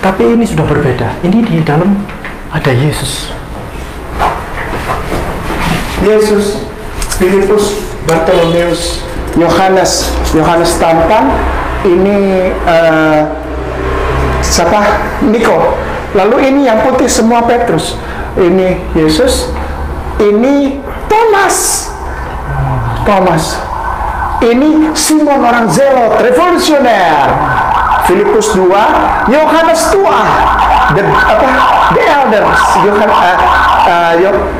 Tapi ini sudah berbeda. Ini di dalam ada Yesus. Yesus, Filipus, Bartolomeus, Yohanes tampang. Ini siapa? Niko. Lalu ini yang putih semua Petrus. Ini Yesus. Ini Thomas. Ini Simon orang Zelot, revolusioner. Filipus 2, Yohanes tua, the elders,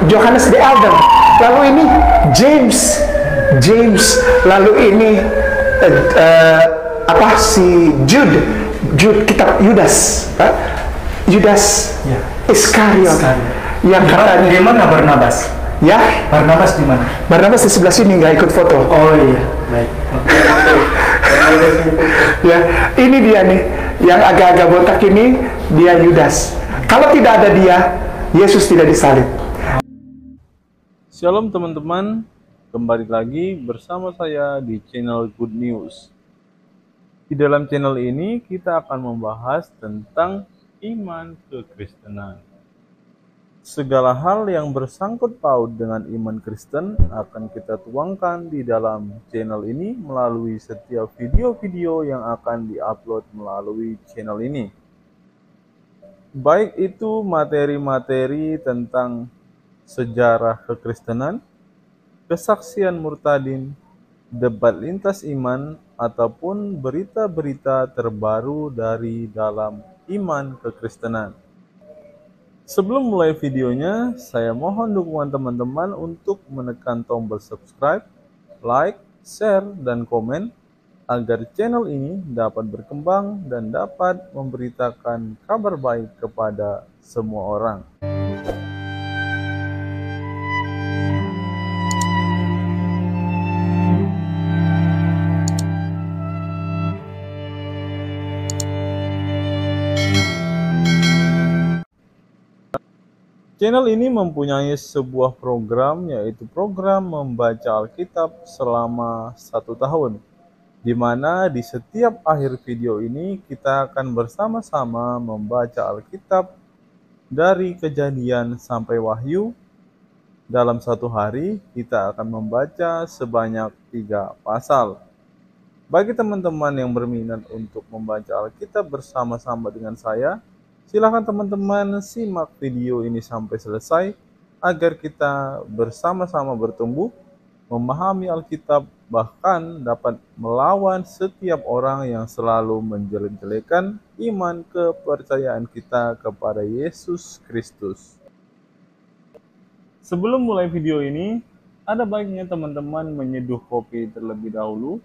Yohanes the elder. Lalu ini James, lalu ini Jude kitab Yudas Iskariot yang katanya di mana Barnabas? Ya, Barnabas di mana? Barnabas di sebelah sini, nggak ikut foto. Oh iya, baik. Ya, ini dia nih, yang agak-agak botak ini, dia Yudas. Kalau tidak ada dia, Yesus tidak disalib. Shalom teman-teman, kembali lagi bersama saya di channel Good News. Di dalam channel ini kita akan membahas tentang iman kekristenan. Segala hal yang bersangkut paut dengan iman Kristen akan kita tuangkan di dalam channel ini melalui setiap video-video yang akan diupload melalui channel ini. Baik itu materi-materi tentang sejarah kekristenan, kesaksian murtadin, debat lintas iman, ataupun berita-berita terbaru dari dalam iman kekristenan. Sebelum mulai videonya, saya mohon dukungan teman-teman untuk menekan tombol subscribe, like, share, dan komen agar channel ini dapat berkembang dan dapat memberitakan kabar baik kepada semua orang. Channel ini mempunyai sebuah program, yaitu program membaca Alkitab selama 1 tahun, di mana di setiap akhir video ini kita akan bersama-sama membaca Alkitab dari Kejadian sampai Wahyu. Dalam 1 hari kita akan membaca sebanyak 3 pasal. Bagi teman-teman yang berminat untuk membaca Alkitab bersama-sama dengan saya, silakan teman-teman simak video ini sampai selesai agar kita bersama-sama bertumbuh, memahami Alkitab, bahkan dapat melawan setiap orang yang selalu menjelek-jelekan iman kepercayaan kita kepada Yesus Kristus. Sebelum mulai video ini, ada baiknya teman-teman menyeduh kopi terlebih dahulu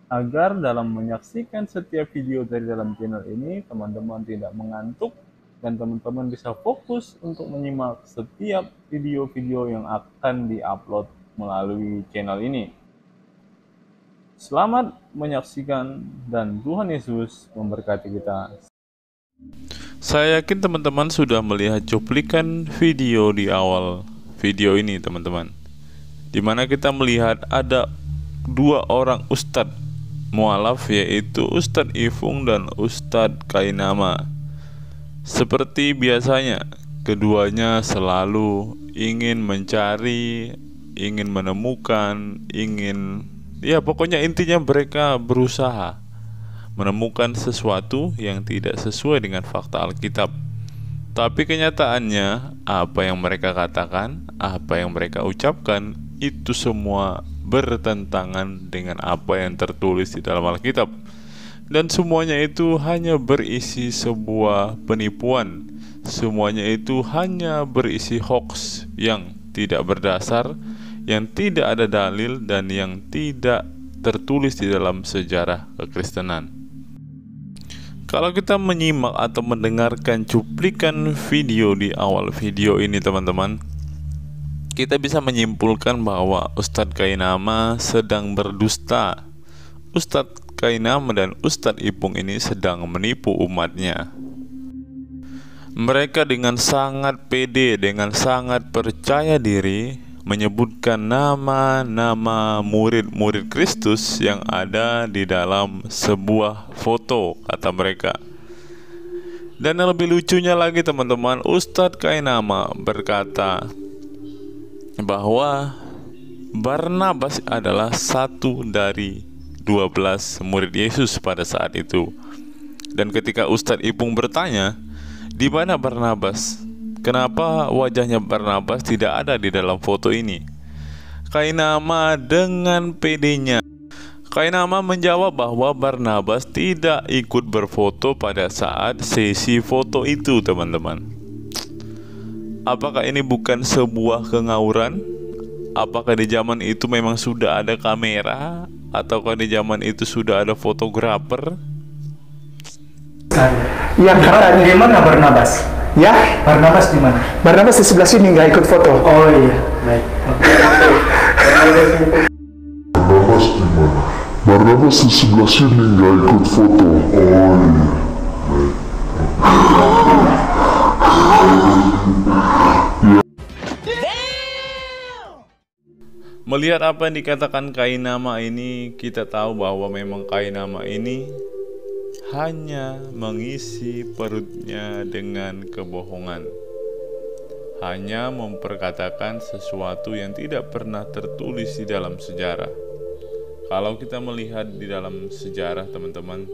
agar dalam menyaksikan setiap video dari dalam channel ini, teman-teman tidak mengantuk dan teman-teman bisa fokus untuk menyimak setiap video-video yang akan diupload melalui channel ini. Selamat menyaksikan dan Tuhan Yesus memberkati kita. Saya yakin teman-teman sudah melihat cuplikan video di awal video ini, teman-teman, di mana kita melihat ada 2 orang ustadz mualaf, yaitu Ustadz Ifung dan Ustadz Kainama. Seperti biasanya, keduanya selalu ingin mencari, ingin menemukan, pokoknya intinya mereka berusaha menemukan sesuatu yang tidak sesuai dengan fakta Alkitab. Tapi kenyataannya, apa yang mereka katakan, apa yang mereka ucapkan, itu semua bertentangan dengan apa yang tertulis di dalam Alkitab, dan semuanya itu hanya berisi sebuah penipuan. Semuanya itu hanya berisi hoax yang tidak berdasar, yang tidak ada dalil, dan yang tidak tertulis di dalam sejarah kekristenan. Kalau kita menyimak atau mendengarkan cuplikan video di awal video ini, teman-teman, kita bisa menyimpulkan bahwa Ustadz Kainama sedang berdusta. Ustadz Kainama dan Ustadz Ipung ini sedang menipu umatnya. Mereka dengan sangat pede, dengan sangat percaya diri, menyebutkan nama-nama murid-murid Kristus yang ada di dalam sebuah foto, kata mereka. Dan yang lebih lucunya lagi teman-teman, Ustadz Kainama berkata bahwa Barnabas adalah satu dari 12 murid Yesus pada saat itu. Dan ketika Ustadz Ipung bertanya, di mana Barnabas? Kenapa wajahnya Barnabas tidak ada di dalam foto ini? Kainama dengan pedenya, Kainama menjawab bahwa Barnabas tidak ikut berfoto pada saat sesi foto itu, teman-teman. Apakah ini bukan sebuah kengawuran? Apakah di zaman itu memang sudah ada kamera? Ataukah di zaman itu sudah ada fotografer? Yang katanya Di mana Barnabas? ya, Barnabas di mana? Barnabas di sebelah sini nggak ikut foto. Oh iya, baik. Barnabas di mana? Barnabas di sebelah sini nggak ikut foto. Oh iya. Melihat apa yang dikatakan Kainama ini, kita tahu bahwa memang Kainama ini hanya mengisi perutnya dengan kebohongan, hanya memperkatakan sesuatu yang tidak pernah tertulis di dalam sejarah. Kalau kita melihat di dalam sejarah, teman-teman,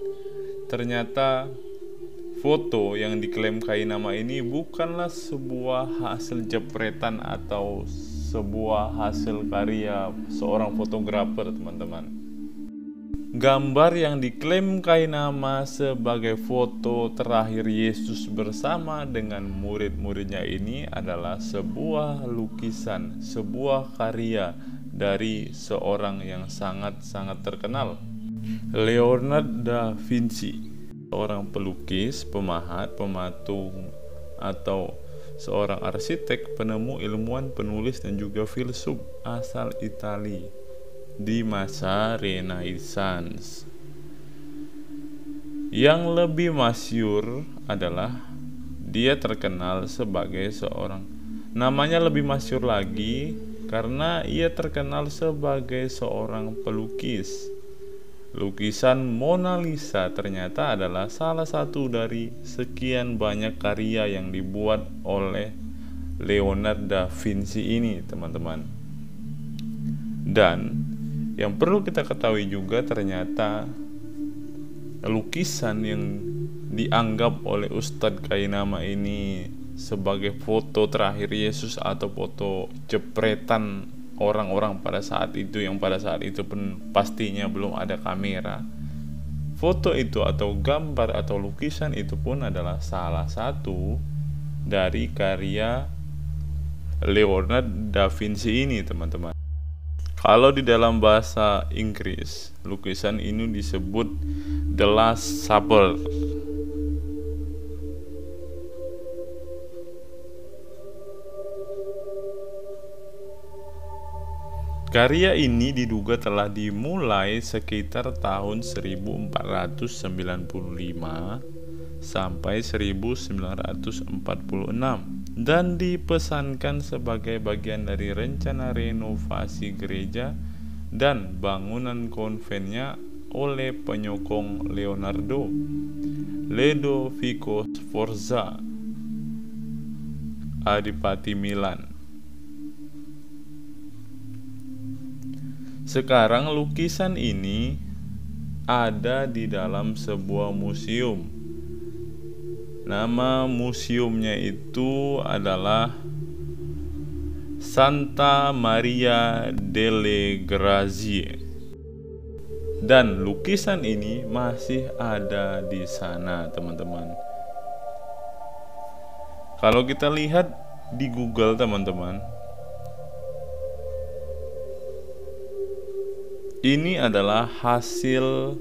ternyata foto yang diklaim Kainama ini bukanlah sebuah hasil jepretan atau sebuah hasil karya seorang fotografer, teman-teman. Gambar yang diklaim Kainama sebagai foto terakhir Yesus bersama dengan murid-muridnya ini adalah sebuah lukisan, sebuah karya dari seorang yang sangat-sangat terkenal, Leonardo da Vinci, seorang pelukis, pemahat, pematung, atau seorang arsitek, penemu, ilmuwan, penulis, dan juga filsuf asal Italia di masa Renaissance. Yang lebih masyhur adalah dia terkenal sebagai seorang, namanya lebih masyhur lagi karena ia terkenal sebagai seorang pelukis. Lukisan Mona Lisa ternyata adalah salah satu dari sekian banyak karya yang dibuat oleh Leonardo da Vinci ini, teman-teman. Dan yang perlu kita ketahui juga, ternyata lukisan yang dianggap oleh Ustadz Kainama ini sebagai foto terakhir Yesus atau foto jepretan orang-orang pada saat itu, yang pada saat itu pun pastinya belum ada kamera. Foto itu atau gambar atau lukisan itu pun adalah salah satu dari karya Leonardo da Vinci ini, teman-teman. Kalau di dalam bahasa Inggris, lukisan ini disebut The Last Supper. Karya ini diduga telah dimulai sekitar tahun 1495 sampai 1946 dan dipesankan sebagai bagian dari rencana renovasi gereja dan bangunan konvennya oleh penyokong Leonardo, Ludovico Sforza, Adipati Milan. Sekarang lukisan ini ada di dalam sebuah museum. Nama museumnya itu adalah Santa Maria delle Grazie. Dan lukisan ini masih ada di sana, teman-teman. Kalau kita lihat di Google, teman-teman, ini adalah hasil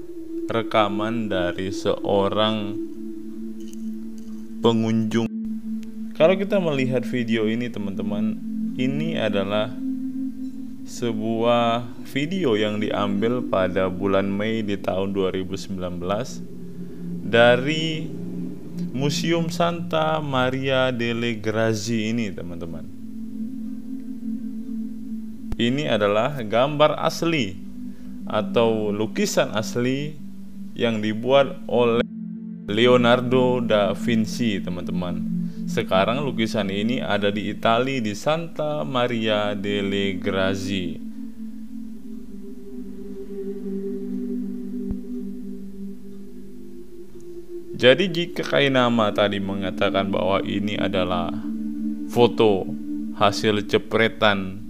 rekaman dari seorang pengunjung. Kalau kita melihat video ini, teman-teman, ini adalah sebuah video yang diambil pada bulan Mei di tahun 2019 dari Museum Santa Maria delle Grazie ini, teman-teman. Ini adalah gambar asli atau lukisan asli yang dibuat oleh Leonardo da Vinci, teman-teman. Sekarang lukisan ini ada di Italia, di Santa Maria delle Grazie. Jadi jika Kainama tadi mengatakan bahwa ini adalah foto hasil jepretan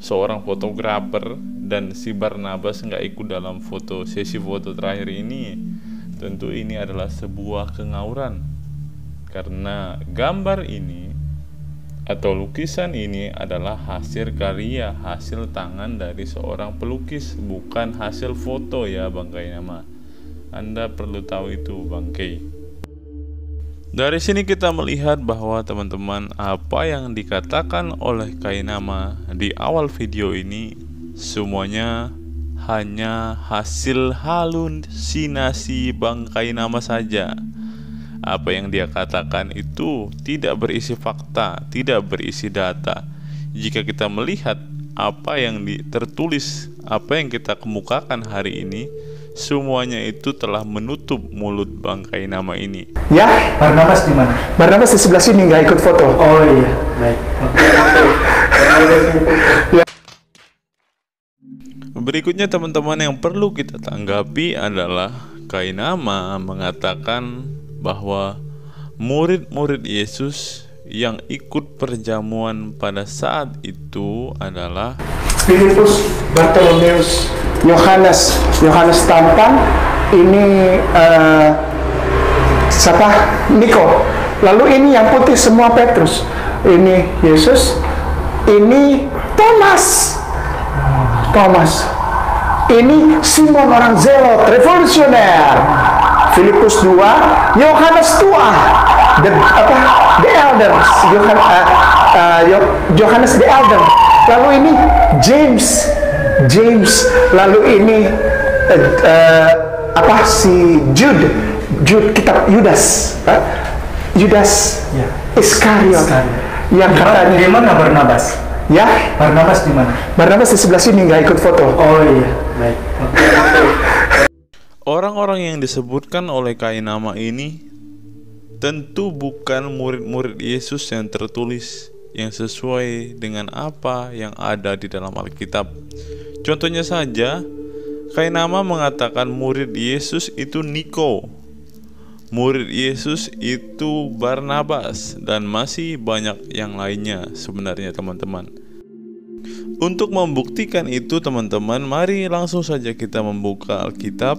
seorang fotografer dan si Barnabas nggak ikut dalam sesi foto terakhir ini, tentu ini adalah sebuah kengawuran, karena gambar ini atau lukisan ini adalah hasil karya, hasil tangan dari seorang pelukis, bukan hasil foto ya Bang Kainama. Anda perlu tahu itu Bang Kei. Dari sini kita melihat bahwa teman-teman, apa yang dikatakan oleh Kainama di awal video ini semuanya hanya hasil halusinasi Bang Kainama saja. Apa yang dia katakan itu tidak berisi fakta, tidak berisi data. Jika kita melihat apa yang tertulis, apa yang kita kemukakan hari ini, semuanya itu telah menutup mulut Bang Kainama ini. Ya, Barnabas di mana? Barnabas di sebelah sini nggak ikut foto. Oh iya, baik. Berikutnya teman-teman, yang perlu kita tanggapi adalah Kainama mengatakan bahwa murid-murid Yesus yang ikut perjamuan pada saat itu adalah Filipus, Bartolomeus, Yohanes tampan, ini siapa? Niko. Lalu ini yang putih semua Petrus. Ini Yesus, ini Thomas. Ini Simon orang Zelot, revolusioner. Filipus 2, Yohanes tua, the elders, Yohanes the elder. Lalu ini James, lalu ini Jude kitab Yudas Iskariot, yang katanya di mana Barnabas? Ya, Barnabas di mana? Barnabas di sebelah sini nggak ikut foto. Oh iya, baik. orang-orang yang disebutkan oleh Kainama ini tentu bukan murid-murid Yesus yang tertulis, yang sesuai dengan apa yang ada di dalam Alkitab. Contohnya saja, Kainama mengatakan murid Yesus itu Niko, murid Yesus itu Barnabas, dan masih banyak yang lainnya sebenarnya teman-teman. Untuk membuktikan itu teman-teman, mari langsung saja kita membuka Alkitab.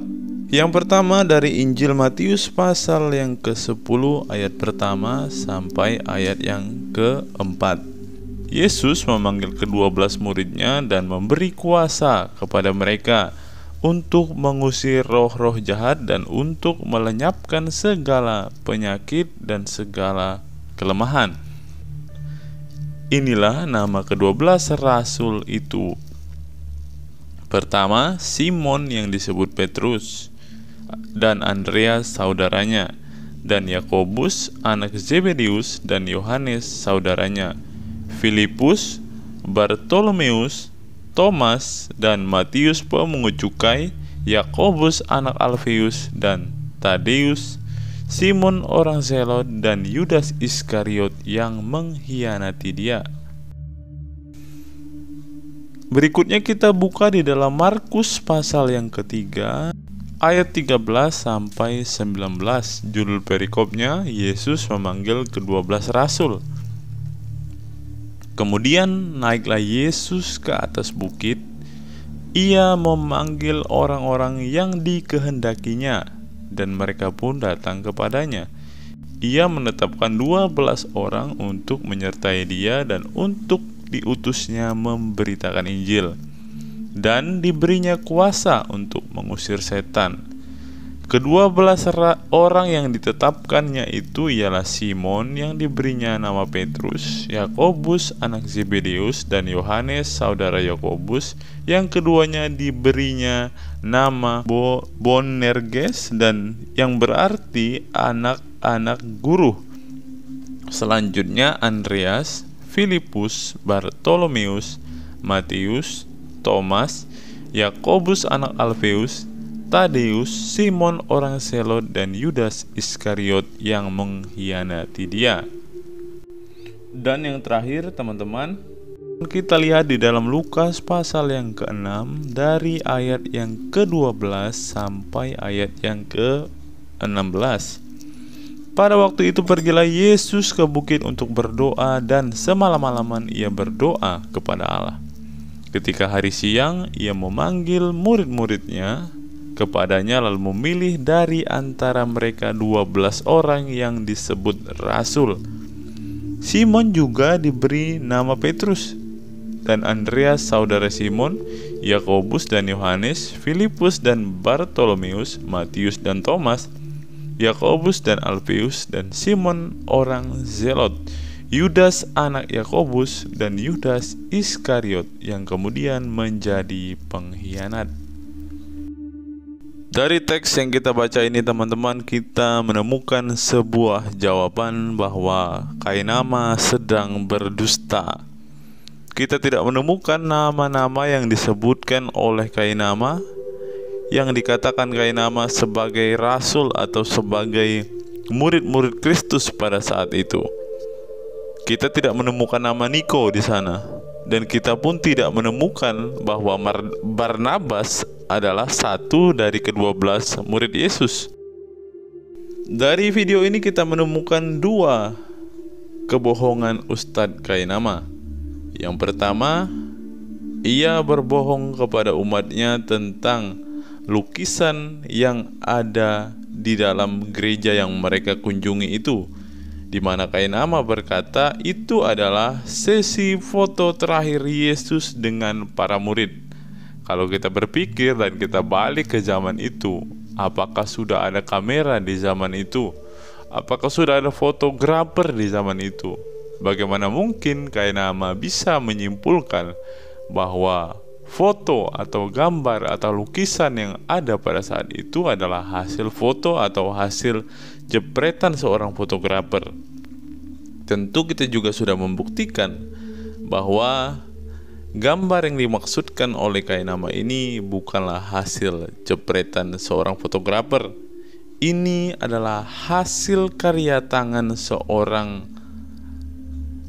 Yang pertama dari Injil Matius pasal yang ke-10 ayat pertama sampai ayat yang ke-4. Yesus memanggil ke-12 muridnya dan memberi kuasa kepada mereka untuk mengusir roh-roh jahat dan untuk melenyapkan segala penyakit dan segala kelemahan. Inilah nama ke-12 rasul itu. Pertama, Simon yang disebut Petrus, dan Andreas saudaranya, dan Yakobus anak Zebedeus, dan Yohanes saudaranya, Filipus, Bartolomeus, Thomas, dan Matius pemungut cukai, Yakobus anak Alfeus, dan Tadeus, Simon orang Zelot, dan Yudas Iskariot yang mengkhianati dia. Berikutnya kita buka di dalam Markus pasal yang ketiga ayat 13 sampai 19. Judul perikopnya, Yesus memanggil ke-12 rasul. Kemudian naiklah Yesus ke atas bukit. Ia memanggil orang-orang yang dikehendakinya, dan mereka pun datang kepadanya. Ia menetapkan 12 orang untuk menyertai dia dan untuk diutusnya memberitakan Injil, dan diberinya kuasa untuk mengusir setan. Ke-12 orang yang ditetapkannya itu ialah Simon yang diberinya nama Petrus, Yakobus anak Zebedeus, dan Yohanes saudara Yakobus, yang keduanya diberinya nama Boanerges, dan yang berarti anak-anak guru. Selanjutnya Andreas, Filipus, Bartolomeus, Matius, Thomas, Yakobus anak Alfeus, Tadeus, Simon orang Selot, dan Yudas Iskariot yang mengkhianati dia. Dan yang terakhir teman-teman, kita lihat di dalam Lukas pasal yang ke-6 dari ayat yang ke-12 sampai ayat yang ke-16. Pada waktu itu pergilah Yesus ke bukit untuk berdoa, dan semalam-malaman ia berdoa kepada Allah. Ketika hari siang, ia memanggil murid-muridnya kepadanya, lalu memilih dari antara mereka 12 orang yang disebut rasul. Simon juga diberi nama Petrus, dan Andreas saudara Simon, Yakobus dan Yohanes, Filipus dan Bartolomeus, Matius dan Thomas, Yakobus dan Alfeus, dan Simon orang Zelot, Yudas anak Yakobus, dan Yudas Iskariot yang kemudian menjadi pengkhianat. Dari teks yang kita baca ini teman-teman, kita menemukan sebuah jawaban bahwa Kainama sedang berdusta. Kita tidak menemukan nama-nama yang disebutkan oleh Kainama, yang dikatakan Kainama sebagai rasul atau sebagai murid-murid Kristus pada saat itu. Kita tidak menemukan nama Niko di sana, dan kita pun tidak menemukan bahwa Barnabas adalah satu dari ke-12 murid Yesus. Dari video ini kita menemukan dua kebohongan Ustadz Kainama. Yang pertama, ia berbohong kepada umatnya tentang lukisan yang ada di dalam gereja yang mereka kunjungi itu, di mana Kainama berkata itu adalah sesi foto terakhir Yesus dengan para murid. Kalau kita berpikir dan kita balik ke zaman itu, apakah sudah ada kamera di zaman itu? Apakah sudah ada fotografer di zaman itu? Bagaimana mungkin Kainama bisa menyimpulkan bahwa foto atau gambar atau lukisan yang ada pada saat itu adalah hasil foto atau hasil jepretan seorang fotografer? Tentu kita juga sudah membuktikan bahwa gambar yang dimaksudkan oleh Kainama ini bukanlah hasil jepretan seorang fotografer. Ini adalah hasil karya tangan seorang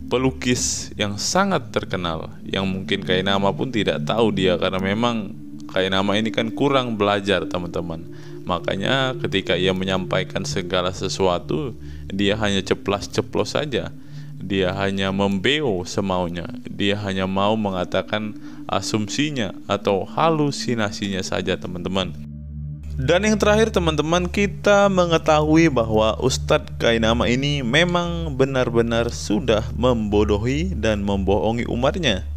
pelukis yang sangat terkenal, yang mungkin Kainama pun tidak tahu dia, karena memang Kainama ini kan kurang belajar teman-teman. Makanya ketika ia menyampaikan segala sesuatu, dia hanya ceplas-ceplos saja. Dia hanya membeo semaunya. Dia hanya mau mengatakan asumsinya atau halusinasinya saja teman-teman. Dan yang terakhir teman-teman, kita mengetahui bahwa Ustadz Kainama ini memang benar-benar sudah membodohi dan membohongi umatnya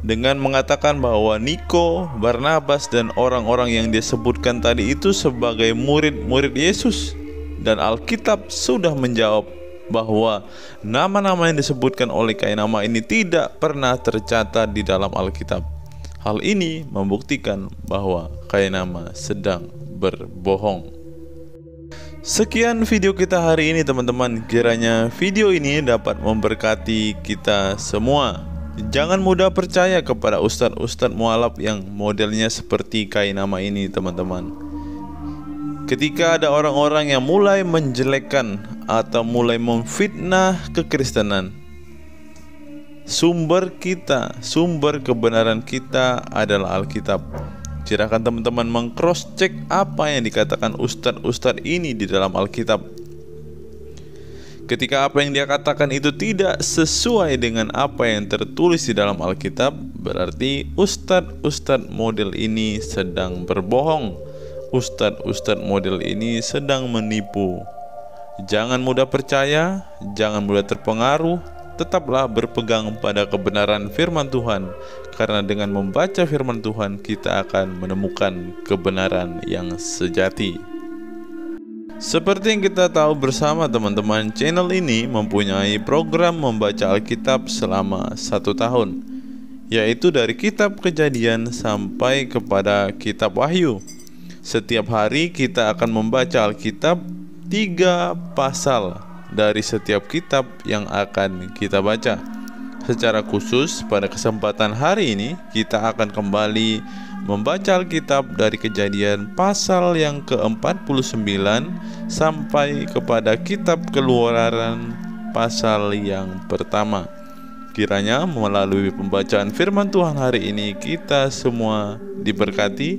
dengan mengatakan bahwa Niko, Barnabas, dan orang-orang yang disebutkan tadi itu sebagai murid-murid Yesus. Dan Alkitab sudah menjawab bahwa nama-nama yang disebutkan oleh Kainama ini tidak pernah tercatat di dalam Alkitab. Hal ini membuktikan bahwa Kainama sedang berbohong. Sekian video kita hari ini teman-teman. Kiranya video ini dapat memberkati kita semua. Jangan mudah percaya kepada ustadz-ustadz mualaf yang modelnya seperti Kainama ini teman-teman. Ketika ada orang-orang yang mulai menjelekkan atau mulai memfitnah kekristenan, sumber kebenaran kita adalah Alkitab. Silakan teman-teman meng-cross-check apa yang dikatakan ustadz-ustadz ini di dalam Alkitab. Ketika apa yang dia katakan itu tidak sesuai dengan apa yang tertulis di dalam Alkitab, berarti ustadz-ustadz model ini sedang berbohong. Ustadz-ustadz model ini sedang menipu. Jangan mudah percaya, jangan mudah terpengaruh. Tetaplah berpegang pada kebenaran firman Tuhan, karena dengan membaca firman Tuhan kita akan menemukan kebenaran yang sejati. Seperti yang kita tahu bersama teman-teman, channel ini mempunyai program membaca Alkitab selama 1 tahun, yaitu dari kitab Kejadian sampai kepada kitab Wahyu. Setiap hari kita akan membaca Alkitab 3 pasal dari setiap kitab yang akan kita baca. Secara khusus pada kesempatan hari ini kita akan kembali membaca Alkitab dari Kejadian pasal yang ke-49 sampai kepada kitab Keluaran pasal yang pertama. Kiranya melalui pembacaan firman Tuhan hari ini kita semua diberkati,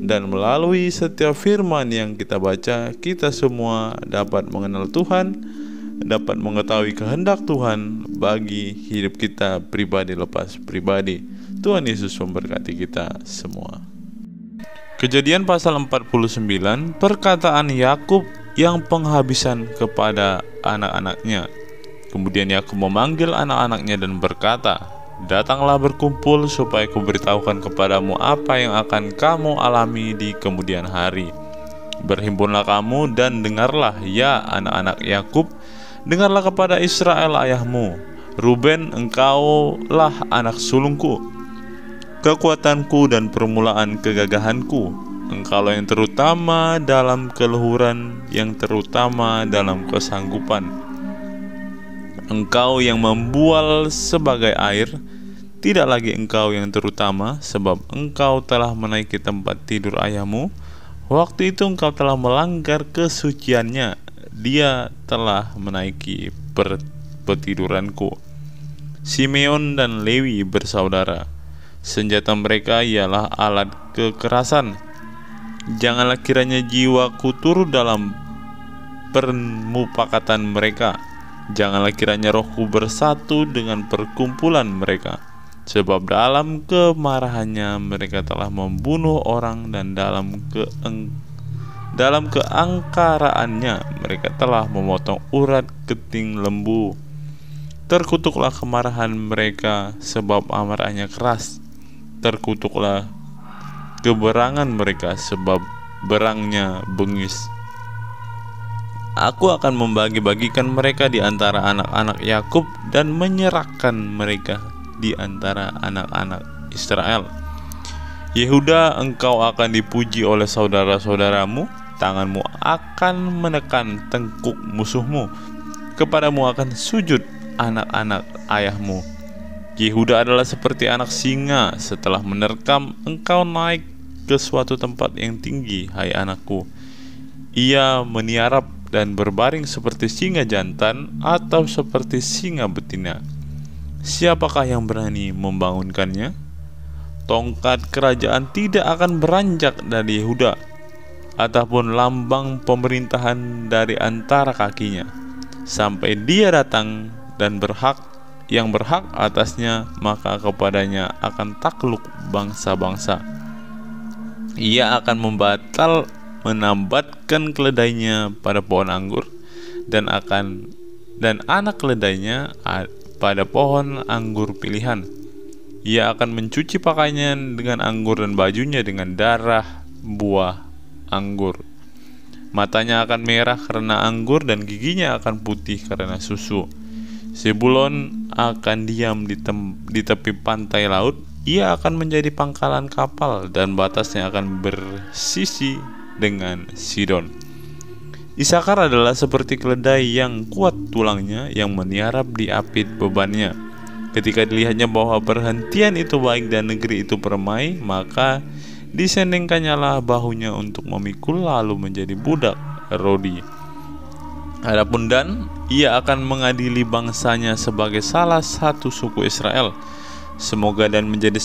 dan melalui setiap firman yang kita baca kita semua dapat mengenal Tuhan, dapat mengetahui kehendak Tuhan bagi hidup kita pribadi lepas pribadi. Tuhan Yesus memberkati kita semua. Kejadian pasal 49, perkataan Yakub yang penghabisan kepada anak-anaknya. Kemudian Yakub memanggil anak-anaknya dan berkata, "Datanglah berkumpul supaya kuberitahukan kepadamu apa yang akan kamu alami di kemudian hari. Berhimpunlah kamu dan dengarlah, ya anak-anak Yakub, dengarlah kepada Israel ayahmu. Ruben, engkaulah anak sulungku, kekuatanku dan permulaan kegagahanku. Engkaulah yang terutama dalam keluhuran, yang terutama dalam kesanggupan. Engkau yang membual sebagai air, tidak lagi engkau yang terutama, sebab engkau telah menaiki tempat tidur ayahmu. Waktu itu engkau telah melanggar kesuciannya, dia telah menaiki petiduranku." Simeon dan Lewi bersaudara. Senjata mereka ialah alat kekerasan. Janganlah kiranya jiwaku turut dalam permupakatan mereka. Janganlah kiranya rohku bersatu dengan perkumpulan mereka. Sebab dalam kemarahannya mereka telah membunuh orang, dan dalam keangkaraannya mereka telah memotong urat keting lembu. Terkutuklah kemarahan mereka, sebab amarahnya keras. Terkutuklah keberangan mereka, sebab berangnya bengis. Aku akan membagi-bagikan mereka di antara anak-anak Yakub dan menyerahkan mereka di antara anak-anak Israel. Yehuda, engkau akan dipuji oleh saudara-saudaramu, tanganmu akan menekan tengkuk musuhmu, kepadamu akan sujud anak-anak ayahmu. Yehuda adalah seperti anak singa setelah menerkam. Engkau naik ke suatu tempat yang tinggi, hai anakku. Ia meniarap dan berbaring seperti singa jantan atau seperti singa betina. Siapakah yang berani membangunkannya? Tongkat kerajaan tidak akan beranjak dari Yehuda, ataupun lambang pemerintahan dari antara kakinya, sampai dia datang dan yang berhak atasnya, maka kepadanya akan takluk bangsa-bangsa. Ia akan menambatkan keledainya pada pohon anggur, dan anak keledainya pada pohon anggur pilihan. Ia akan mencuci pakaiannya dengan anggur dan bajunya dengan darah buah anggur. Matanya akan merah karena anggur dan giginya akan putih karena susu. Zebulon akan diam di tepi pantai laut. Ia akan menjadi pangkalan kapal dan batasnya akan bersisi dengan Sidon. Isakar adalah seperti keledai yang kuat tulangnya, yang meniarap di apit bebannya. Ketika dilihatnya bahwa perhentian itu baik dan negeri itu permai, maka disendengkannyalah bahunya untuk memikul, lalu menjadi budak Rodi. Adapun Dan, ia akan mengadili bangsanya sebagai salah satu suku Israel. Semoga Dan menjadi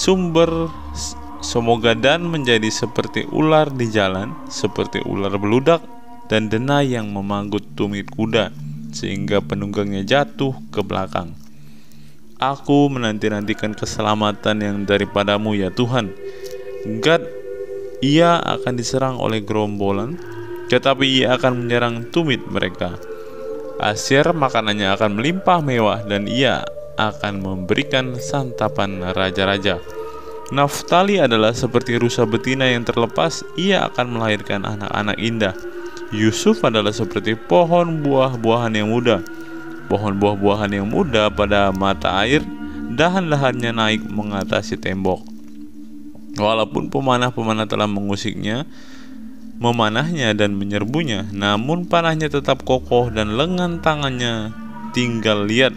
seperti ular di jalan, seperti ular beludak dan denai yang memanggut tumit kuda, sehingga penunggangnya jatuh ke belakang. Aku menanti-nantikan keselamatan yang daripadamu, ya Tuhan. Gad, ia akan diserang oleh gerombolan, tetapi ia akan menyerang tumit mereka. Asyir, makanannya akan melimpah mewah, dan ia akan memberikan santapan raja-raja. Naftali adalah seperti rusa betina yang terlepas, ia akan melahirkan anak-anak indah. Yusuf adalah seperti pohon buah-buahan yang muda. Pohon buah-buahan yang muda pada mata air, dahan-dahannya naik mengatasi tembok. Walaupun pemanah-pemanah telah memanahnya dan menyerbunya, namun panahnya tetap kokoh dan lengan tangannya tinggal liat.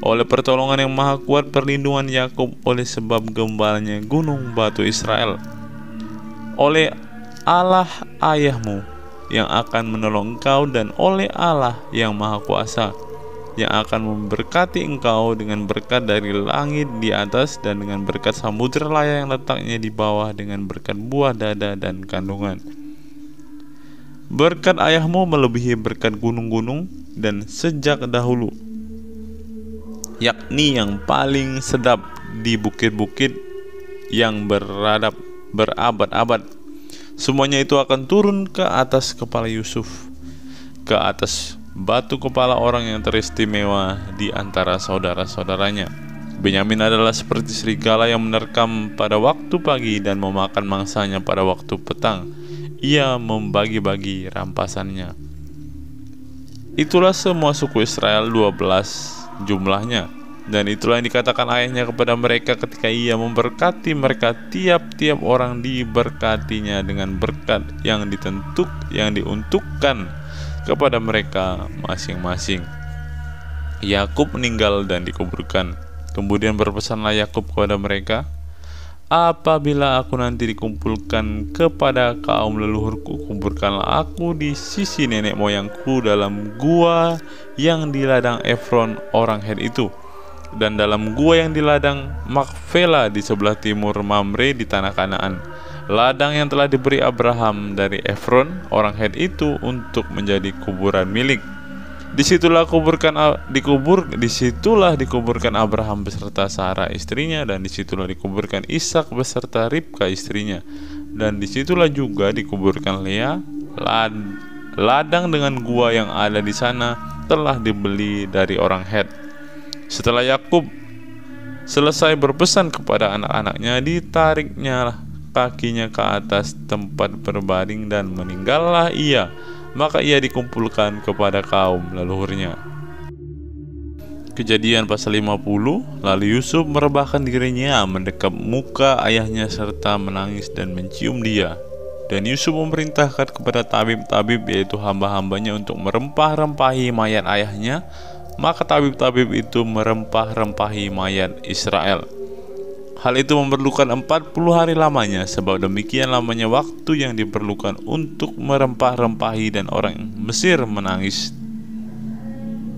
oleh pertolongan yang maha kuat perlindungan Yakub, oleh sebab gembalanya gunung batu Israel, oleh Allah ayahmu yang akan menolong engkau, dan oleh Allah yang maha kuasa yang akan memberkati engkau dengan berkat dari langit di atas dan dengan berkat samudera raya yang letaknya di bawah, dengan berkat buah dada dan kandungan. Berkat ayahmu melebihi berkat gunung-gunung dan sejak dahulu, yakni yang paling sedap di bukit-bukit yang berabad-abad. Semuanya itu akan turun ke atas kepala Yusuf, ke atas batu kepala orang yang teristimewa di antara saudara-saudaranya. Benyamin adalah seperti serigala yang menerkam pada waktu pagi dan memakan mangsanya pada waktu petang. Ia membagi-bagi rampasannya. Itulah semua suku Israel, 12 jumlahnya. Dan itulah yang dikatakan ayahnya kepada mereka ketika ia memberkati mereka. Tiap-tiap orang diberkatinya dengan berkat yang diuntukkan kepada mereka masing-masing. Yakub meninggal dan dikuburkan. Kemudian berpesanlah Yakub kepada mereka, apabila aku nanti dikumpulkan kepada kaum leluhurku, kuburkanlah aku di sisi nenek moyangku dalam gua yang di ladang Efron orang Het itu, dan dalam gua yang di ladang Makfela di sebelah timur Mamre di tanah Kanaan, ladang yang telah diberi Abraham dari Efron orang Het itu untuk menjadi kuburan milik. Disitulah dikuburkan Abraham beserta Sarah istrinya, dan disitulah dikuburkan Ishak beserta Ribka istrinya, dan disitulah juga dikuburkan Lea. Ladang dengan gua yang ada di sana telah dibeli dari orang Het. Setelah Yakub selesai berpesan kepada anak-anaknya, ditariknya kakinya ke atas tempat berbaring dan meninggallah ia. Maka ia dikumpulkan kepada kaum leluhurnya. Kejadian pasal 50. Lalu Yusuf merebahkan dirinya mendekap muka ayahnya serta menangis dan mencium dia. Dan Yusuf memerintahkan kepada tabib-tabib, yaitu hamba-hambanya, untuk merempah-rempahi mayat ayahnya. Maka tabib-tabib itu merempah-rempahi mayat Israel. Hal itu memerlukan 40 hari lamanya, sebab demikian lamanya waktu yang diperlukan untuk merempah-rempahi, dan orang Mesir menangis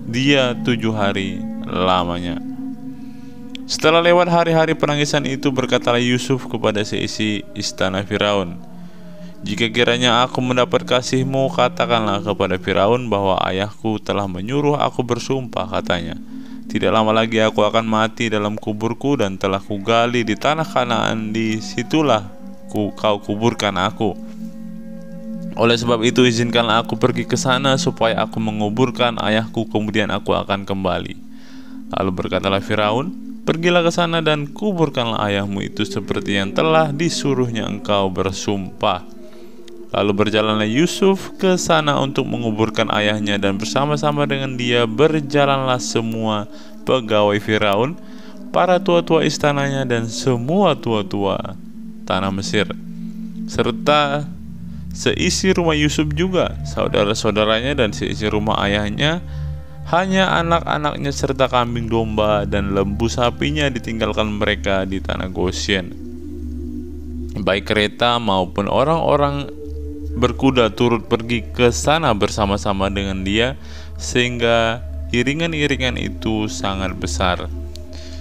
dia 7 hari lamanya. Setelah lewat hari-hari penangisan itu, berkatalah Yusuf kepada seisi istana Firaun, jika kiranya aku mendapat kasihmu, katakanlah kepada Firaun bahwa ayahku telah menyuruh aku bersumpah, katanya, tidak lama lagi aku akan mati dalam kuburku, dan telah kugali di tanah Kanaan, disitulah kau kuburkan aku. Oleh sebab itu izinkanlah aku pergi ke sana supaya aku menguburkan ayahku, kemudian aku akan kembali. Lalu berkatalah Firaun, pergilah ke sana dan kuburkanlah ayahmu itu seperti yang telah disuruhnya engkau bersumpah. Lalu berjalanlah Yusuf ke sana untuk menguburkan ayahnya, dan bersama-sama dengan dia berjalanlah semua pegawai Firaun, para tua-tua istananya, dan semua tua-tua tanah Mesir, serta seisi rumah Yusuf juga, saudara-saudaranya, dan seisi rumah ayahnya. Hanya anak-anaknya serta kambing domba dan lembu sapinya ditinggalkan mereka di tanah Gosyen. Baik kereta maupun orang-orang berkuda turut pergi ke sana bersama-sama dengan dia, sehingga iringan-iringan itu sangat besar.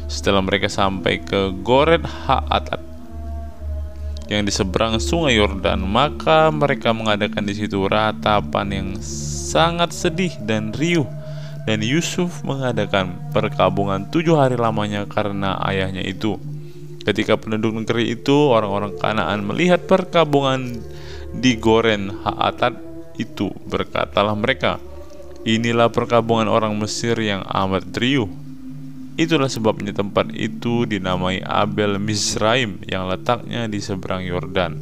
Setelah mereka sampai ke Goret Haatat yang di seberang sungai Yordan, maka mereka mengadakan di situ ratapan yang sangat sedih dan riuh, dan Yusuf mengadakan perkabungan 7 hari lamanya karena ayahnya itu. Ketika penduduk negeri itu, orang-orang Kanaan, melihat perkabungan di Goren Haatat itu, berkatalah mereka, inilah perkabungan orang Mesir yang amat riuh. Itulah sebabnya tempat itu dinamai Abel Mizraim, yang letaknya di seberang Yordan.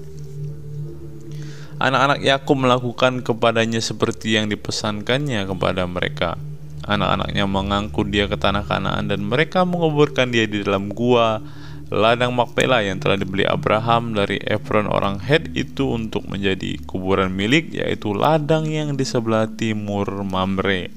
Anak-anak Yakub melakukan kepadanya seperti yang dipesankannya kepada mereka. Anak-anaknya mengangkut dia ke tanah Kanaan, dan mereka menguburkan dia di dalam gua ladang Makpela yang telah dibeli Abraham dari Efron orang Het itu untuk menjadi kuburan milik, yaitu ladang yang di sebelah timur Mamre.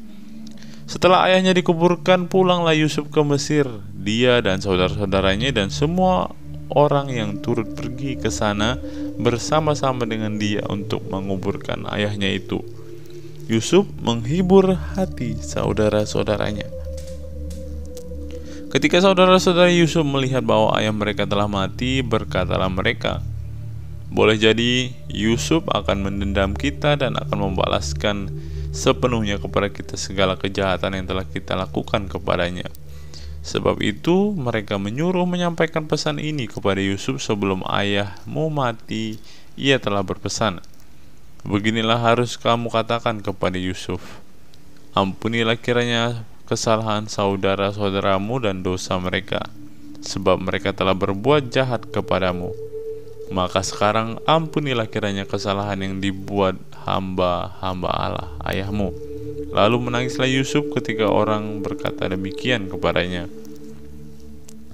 Setelah ayahnya dikuburkan, pulanglah Yusuf ke Mesir. Dia dan saudara-saudaranya dan semua orang yang turut pergi ke sana bersama-sama dengan dia untuk menguburkan ayahnya itu. Yusuf menghibur hati saudara-saudaranya. Ketika saudara-saudara Yusuf melihat bahwa ayah mereka telah mati, berkatalah mereka, "Boleh jadi Yusuf akan mendendam kita dan akan membalaskan sepenuhnya kepada kita segala kejahatan yang telah kita lakukan kepadanya." Sebab itu mereka menyuruh menyampaikan pesan ini kepada Yusuf sebelum ayahmu mati. Ia telah berpesan, "Beginilah harus kamu katakan kepada Yusuf, ampunilah kiranya kesalahan saudara-saudaramu dan dosa mereka, sebab mereka telah berbuat jahat kepadamu. Maka sekarang ampunilah kiranya kesalahan yang dibuat hamba-hamba Allah ayahmu." Lalu menangislah Yusuf ketika orang berkata demikian kepadanya.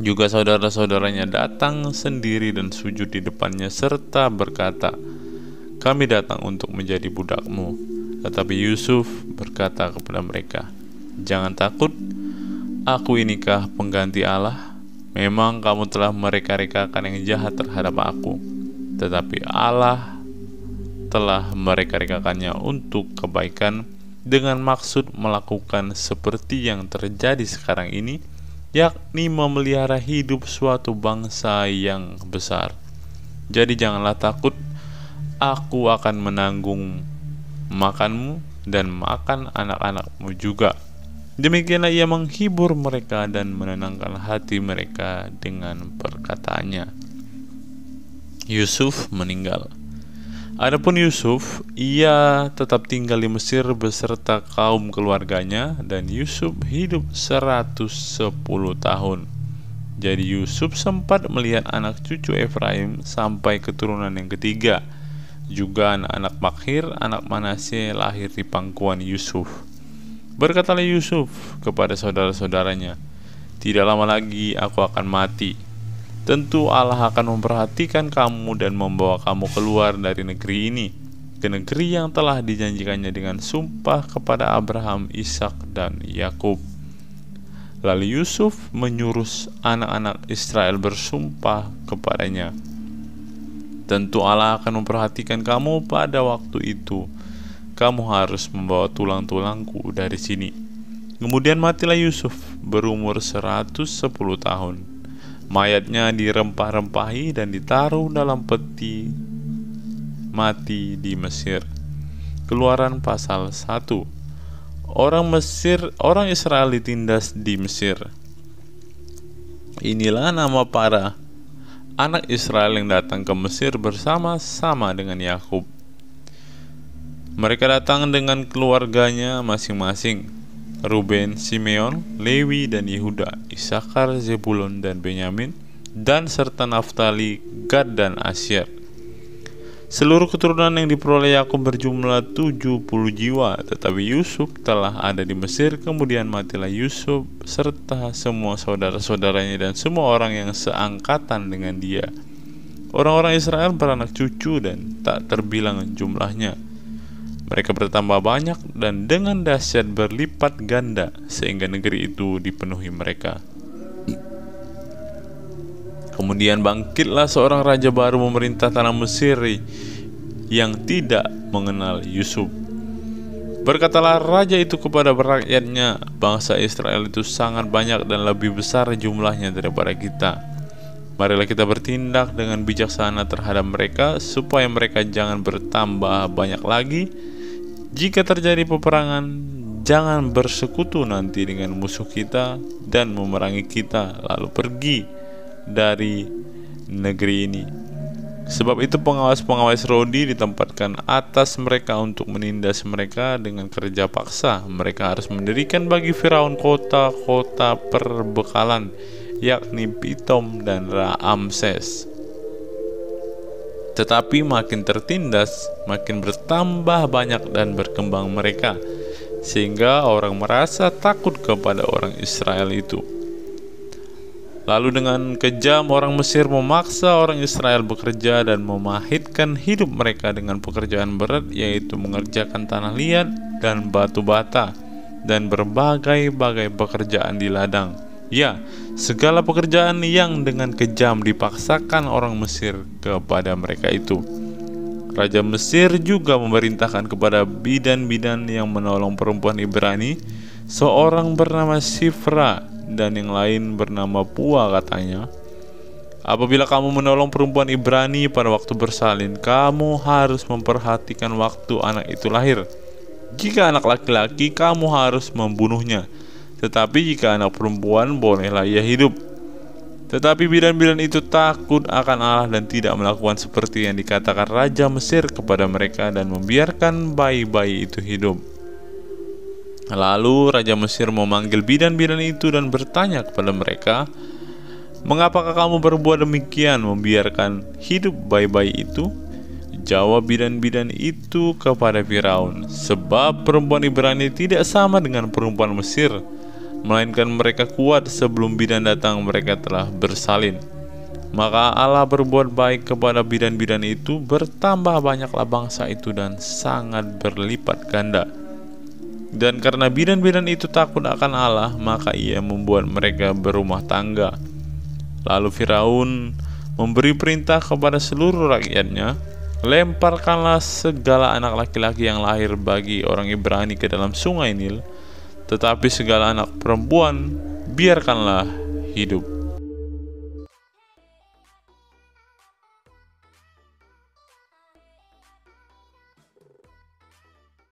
Juga saudara-saudaranya datang sendiri dan sujud di depannya serta berkata, "Kami datang untuk menjadi budakmu." Tetapi Yusuf berkata kepada mereka, "Jangan takut, aku inikah pengganti Allah? Memang kamu telah mereka-rekakan yang jahat terhadap aku, tetapi Allah telah mereka-rekakannya untuk kebaikan dengan maksud melakukan seperti yang terjadi sekarang ini, yakni memelihara hidup suatu bangsa yang besar. Jadi janganlah takut, aku akan menanggung makanmu dan makan anak-anakmu juga." Demikianlah ia menghibur mereka dan menenangkan hati mereka dengan perkataannya. Yusuf meninggal. Adapun Yusuf, ia tetap tinggal di Mesir beserta kaum keluarganya, dan Yusuf hidup 110 tahun. Jadi Yusuf sempat melihat anak cucu Efraim sampai keturunan yang ketiga. Juga anak-anak Makhir, anak Manasye lahir di pangkuan Yusuf. Berkatalah Yusuf kepada saudara-saudaranya, "Tidak lama lagi aku akan mati. Tentu Allah akan memperhatikan kamu dan membawa kamu keluar dari negeri ini, ke negeri yang telah dijanjikannya dengan sumpah kepada Abraham, Ishak, dan Yakub." Lalu Yusuf menyuruh anak-anak Israel bersumpah kepadanya, "Tentu Allah akan memperhatikan kamu pada waktu itu. Kamu harus membawa tulang-tulangku dari sini." Kemudian matilah Yusuf berumur 110 tahun. Mayatnya dirempah-rempahi dan ditaruh dalam peti mati di Mesir. Keluaran pasal 1. Orang Israel ditindas di Mesir. Inilah nama para anak Israel yang datang ke Mesir bersama-sama dengan Yakub. Mereka datang dengan keluarganya masing-masing: Ruben, Simeon, Lewi, dan Yehuda, Isakar, Zebulon, dan Benyamin, dan serta Naftali, Gad, dan Asyer. Seluruh keturunan yang diperoleh Yakub berjumlah 70 jiwa. Tetapi Yusuf telah ada di Mesir. Kemudian matilah Yusuf serta semua saudara-saudaranya dan semua orang yang seangkatan dengan dia. Orang-orang Israel beranak cucu dan tak terbilang jumlahnya. Mereka bertambah banyak dan dengan dahsyat berlipat ganda, sehingga negeri itu dipenuhi mereka. Kemudian bangkitlah seorang raja baru memerintah tanah Mesir yang tidak mengenal Yusuf. Berkatalah raja itu kepada rakyatnya, "Bangsa Israel itu sangat banyak dan lebih besar jumlahnya daripada kita. Marilah kita bertindak dengan bijaksana terhadap mereka, supaya mereka jangan bertambah banyak lagi. Jika terjadi peperangan, jangan bersekutu nanti dengan musuh kita dan memerangi kita, lalu pergi dari negeri ini. Sebab itu pengawas-pengawas Rodi ditempatkan atas mereka untuk menindas mereka dengan kerja paksa. Mereka harus mendirikan bagi Firaun kota-kota perbekalan, yakni Pitom dan Ramses. Tetapi makin tertindas, makin bertambah banyak dan berkembang mereka, sehingga orang merasa takut kepada orang Israel itu. Lalu dengan kejam orang Mesir memaksa orang Israel bekerja dan memahitkan hidup mereka dengan pekerjaan berat, yaitu mengerjakan tanah liat dan batu bata. dan berbagai-bagai pekerjaan di ladang. Ya, segala pekerjaan yang dengan kejam dipaksakan orang Mesir kepada mereka itu. Raja Mesir juga memerintahkan kepada bidan-bidan yang menolong perempuan Ibrani, seorang bernama Sifra dan yang lain bernama Pua, katanya, apabila kamu menolong perempuan Ibrani pada waktu bersalin, kamu harus memperhatikan waktu anak itu lahir. Jika anak laki-laki, kamu harus membunuhnya, tetapi jika anak perempuan, bolehlah ia hidup. Tetapi bidan-bidan itu takut akan Allah dan tidak melakukan seperti yang dikatakan Raja Mesir kepada mereka dan membiarkan bayi-bayi itu hidup. Lalu Raja Mesir memanggil bidan-bidan itu dan bertanya kepada mereka, "Mengapakah kamu berbuat demikian, membiarkan hidup bayi-bayi itu?" Jawab bidan-bidan itu kepada Firaun, "Sebab perempuan Ibrani tidak sama dengan perempuan Mesir, melainkan mereka kuat sebelum bidan datang mereka telah bersalin." Maka Allah berbuat baik kepada bidan-bidan itu, bertambah banyaklah bangsa itu dan sangat berlipat ganda. Dan karena bidan-bidan itu takut akan Allah, maka ia membuat mereka berumah tangga. Lalu Firaun memberi perintah kepada seluruh rakyatnya, "Lemparkanlah segala anak laki-laki yang lahir bagi orang Ibrani ke dalam sungai Nil, tetapi segala anak perempuan biarkanlah hidup."